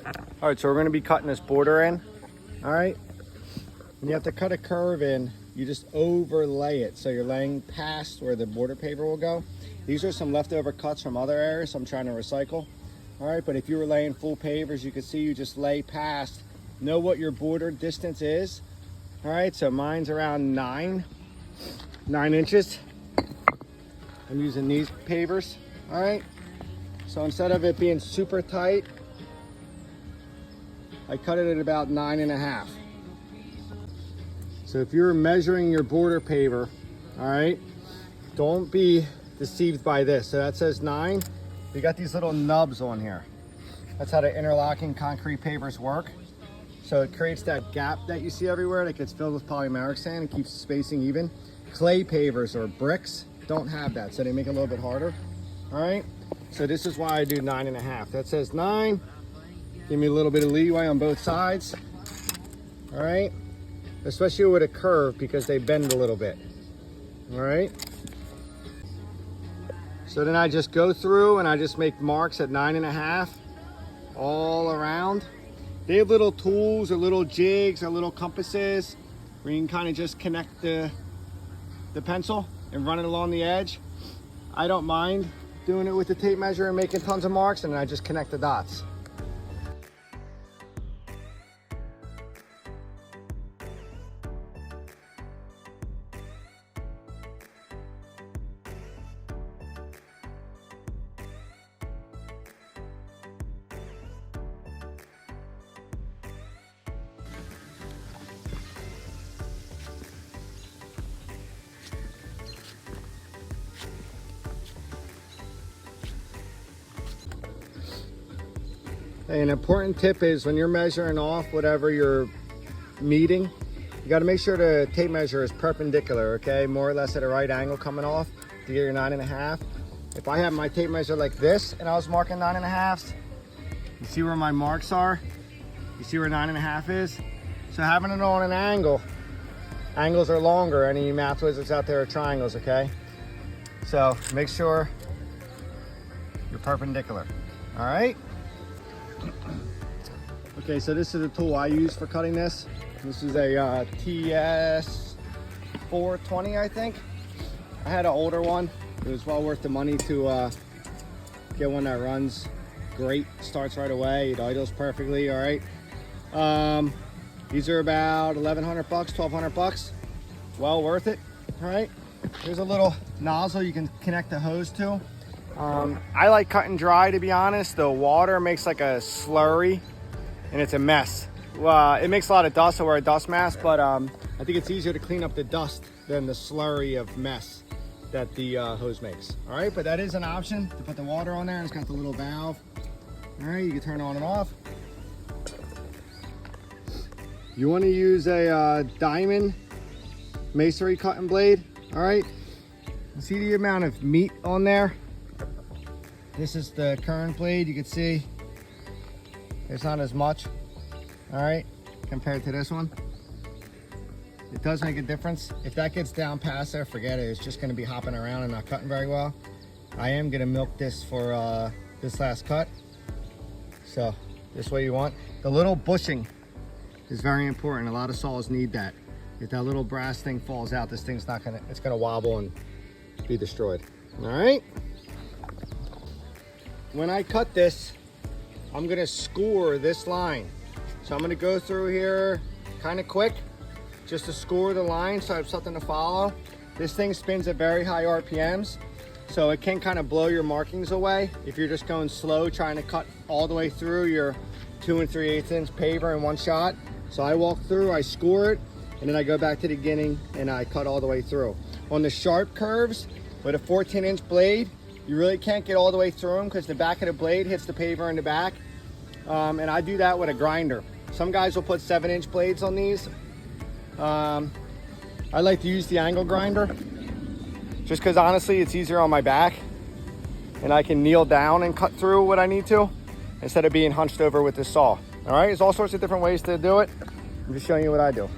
All right, so we're gonna be cutting this border in, all right? When you have to cut a curve in, you just overlay it. So you're laying past where the border paver will go. These are some leftover cuts from other areas I'm trying to recycle. All right, but if you were laying full pavers, you can see you just lay past, know what your border distance is. All right, so mine's around 9 inches. I'm using these pavers, all right? So instead of it being super tight, I cut it at about 9.5. So if you're measuring your border paver, all right, don't be deceived by this. So that says 9. You got these little nubs on here. That's how the interlocking concrete pavers work. So it creates that gap that you see everywhere that gets filled with polymeric sand and keeps spacing even. Clay pavers or bricks don't have that, so they make it a little bit harder. All right, so this is why I do 9.5. That says 9. Give me a little bit of leeway on both sides. All right, especially with a curve because they bend a little bit. All right. So then I just go through and I just make marks at 9.5 all around. They have little tools or little jigs or little compasses where you can kind of just connect the pencil and run it along the edge. I don't mind doing it with the tape measure and making tons of marks, and then I just connect the dots. An important tip is when you're measuring off whatever you're meeting, you got to make sure the tape measure is perpendicular, okay? More or less at a right angle coming off to get your 9.5. If I have my tape measure like this and I was marking 9.5s, you see where my marks are? You see where 9.5 is? So having it on an angle, angles are longer. Any math wizards out there are triangles, okay? So make sure you're perpendicular, all right? Okay, so this is the tool I use for cutting this. This is a TS 420, I think. I had an older one. It was well worth the money to get one that runs great, starts right away, it idles perfectly, all right? These are about 1,100 bucks, 1,200 bucks. Well worth it, all right? There's a little nozzle you can connect the hose to. I like cutting dry, to be honest. The water makes like a slurry and it's a mess. It makes a lot of dust, so wear a dust mask, but I think it's easier to clean up the dust than the slurry of mess that the hose makes. All right, but that is an option to put the water on there, and it's got the little valve. All right, you can turn it on and off. You want to use a diamond masonry cutting blade. All right, see the amount of meat on there? This is the current blade. You can see there's not as much, all right, compared to this one. It does make a difference. If that gets down past there, forget it. It's just gonna be hopping around and not cutting very well. I am gonna milk this for this last cut. So this way you want. The little bushing is very important. A lot of saws need that. If that little brass thing falls out, this thing's not gonna, it's gonna wobble and be destroyed, all right? When I cut this, I'm gonna score this line. So I'm gonna go through here kind of quick, just to score the line so I have something to follow. This thing spins at very high RPMs, so it can kind of blow your markings away if you're just going slow, trying to cut all the way through your 2 3/8 inch paver in one shot. So I walk through, I score it, and then I go back to the beginning and I cut all the way through. On the sharp curves, with a 14-inch blade, you really can't get all the way through them because the back of the blade hits the paver in the back. And I do that with a grinder. Some guys will put 7-inch blades on these. I like to use the angle grinder just because honestly it's easier on my back and I can kneel down and cut through what I need to instead of being hunched over with this saw. All right, there's all sorts of different ways to do it. I'm just showing you what I do.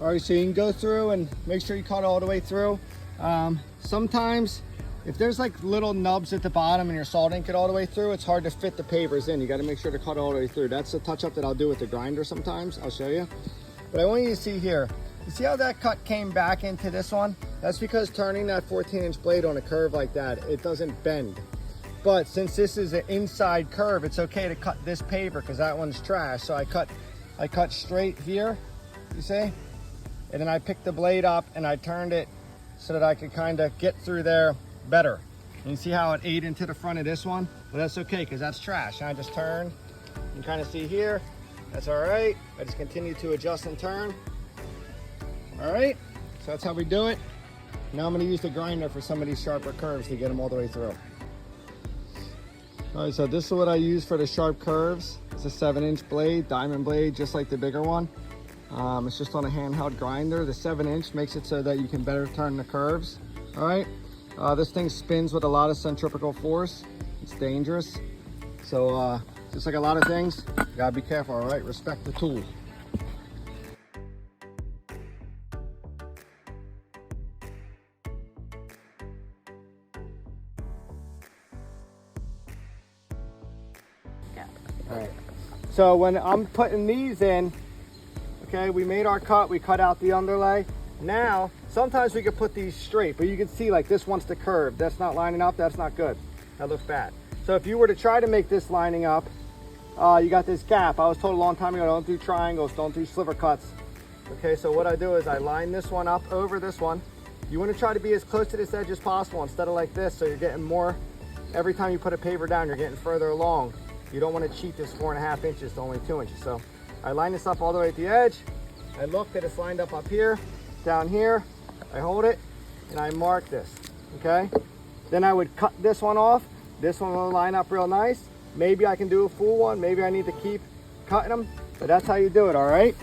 All right, so you can go through and make sure you cut all the way through. Sometimes if there's like little nubs at the bottom and your saw didn't get all the way through, it's hard to fit the pavers in. You got to make sure to cut all the way through. That's a touch up that I'll do with the grinder sometimes. I'll show you. But I want you to see here, you see how that cut came back into this one? That's because turning that 14-inch blade on a curve like that, it doesn't bend. But since this is an inside curve, it's okay to cut this paver because that one's trash. So I cut straight here, you see? And then I picked the blade up and I turned it so that I could kind of get through there better. And you see how it ate into the front of this one? But that's okay because that's trash. And I just turn. You can kind of see here. That's all right. I just continue to adjust and turn. All right, so that's how we do it. Now I'm going to use the grinder for some of these sharper curves to get them all the way through. All right, so this is what I use for the sharp curves. It's a 7-inch blade, diamond blade, just like the bigger one. It's just on a handheld grinder. The 7-inch makes it so that you can better turn the curves. All right, this thing spins with a lot of centripetal force. It's dangerous. So just like a lot of things, you gotta be careful, all right? Respect the tool. All right, so when I'm putting these in, okay, we made our cut, we cut out the underlay. Now, sometimes we could put these straight, but you can see like this wants to curve. That's not lining up, that's not good. That looks bad. So if you were to try to make this lining up, you got this gap. I was told a long time ago, don't do triangles, don't do sliver cuts. Okay, so what I do is I line this one up over this one. You want to try to be as close to this edge as possible instead of like this, so you're getting more, every time you put a paver down, you're getting further along. You don't want to cheat this 4.5 inches to only 2 inches. So I line this up all the way at the edge. I look that it's lined up here, down here. I hold it and I mark this, okay? Then I would cut this one off. This one will line up real nice. Maybe I can do a full one. Maybe I need to keep cutting them, but that's how you do it, all right?